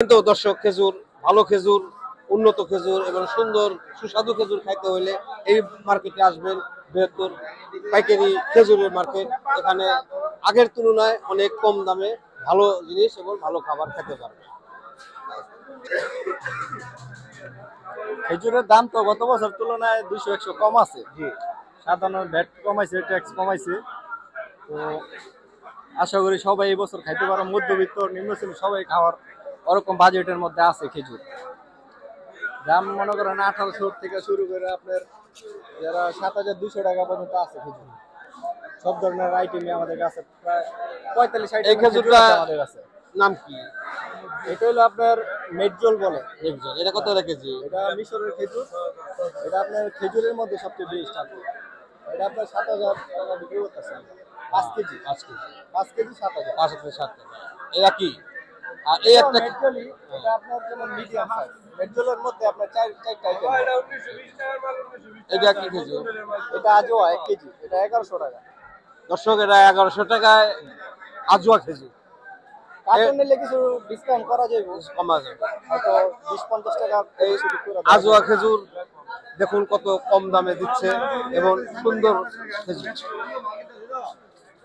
কিন্তু দর্শক খেজুর, ভালো খেজুর, উন্নত খেজুর এবং সুন্দর সুস্বাদু খেজুর খাইতে হলে এই মার্কেটে আসবেন। বৃহত্তর পাইকারি খেজুরের মার্কেট। এখানে আগের তুলনায় অনেক কম দামে ভালো জিনিস এবং ভালো খাবার খেতে পারবে। খেজুরের দাম তো গত বছর তুলনায় 200-100 কম আছে। জি, সাধারণ ভ্যাট কমাইছে, ট্যাক্স কমাইছে। তো আশা করি সবাই এই বছর খাইতে পারো। মধ্যবিত্ত নিম্ন শ্রেণী সবাই খাওয়ার ওরকম বাজেটের মধ্যে আছে খেজুর। দাম মনে করেন 1800 থেকে শুরু করে আপনার যারা 7200 টাকা পর্যন্ত আছে খেজুর। সব ধরনের আইটেমই আমাদের কাছে প্রায় 45-60 এই খেজুরটা আমাদের কাছে। নাম কি? এটা হলো আপনার মেডজল বলে। দেখছেন, এটা কত টাকা কেজি? এটা মিশরের খেজুর। এটা আপনার খেজুরের মধ্যে সবচেয়ে বেস্ট আপনার। এটা আপনার 7000 টাকা বিক্রি করতেছে। 5 কেজি 5 কেজি, 5 কেজি 7000। 5 থেকে 7 টাকা। এটা কি? আর এই একটা মেডজলি এটা আপনার যেমন মিডিয়াম সাইজ। মেডজলের মধ্যে আপনার 4টা আইটেম। এটা কি খেজুর? এটা আজও 1 কেজি। এটা 1100 টাকা। দর্শক, এটা 1100 টাকায় আজওয়া খেজুর। কার্টন নিলে কিছু ডিসকাউন্ট করা যাবে। কমা যাবে। হয়তো 20-50 টাকা এই বেশি বিক্রি করা যাবে। আজওয়া খেজুর দেখুন কত কম দামে দিচ্ছে এবং সুন্দর খেজুর।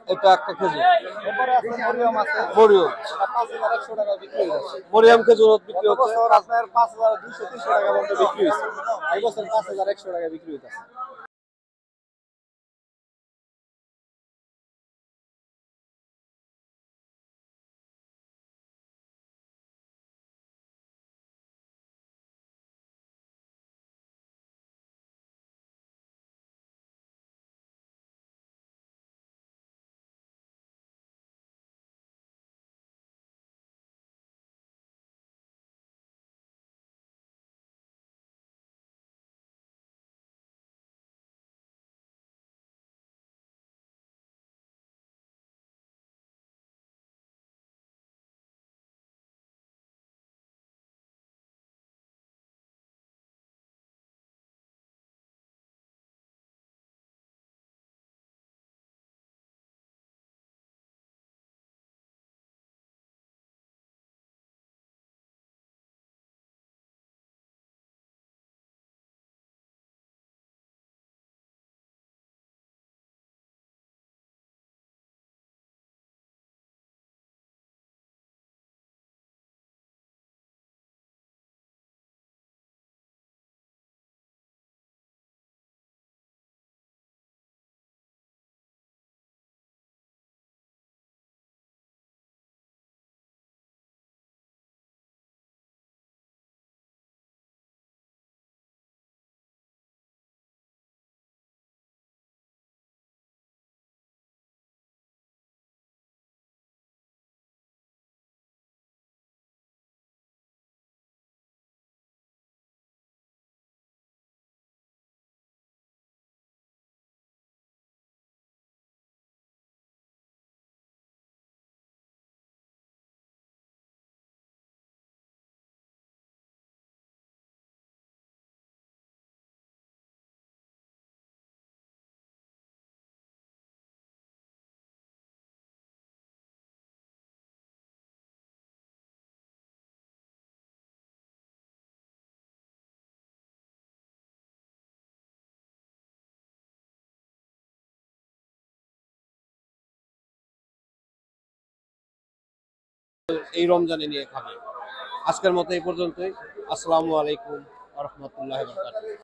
এটা একটা খেজুর। এরপরে আছে মরিয়ম আছে। মরিয়ম, এটা 5100 টাকা বিক্রি হচ্ছে। মরিয়াম খেজুর বিক্রি গত হচ্ছে। বছর আপনার 5200-300 টাকা পর্যন্ত বিক্রি হয়েছে। এই বছর 5100 টাকা বিক্রি হইতেছে। এই রমজানে নিয়ে খাবে। আজকের মতো এই পর্যন্তই। আসসালামু আলাইকুম ওয়া রাহমাতুল্লাহি ওয়া বারাকাতুহু।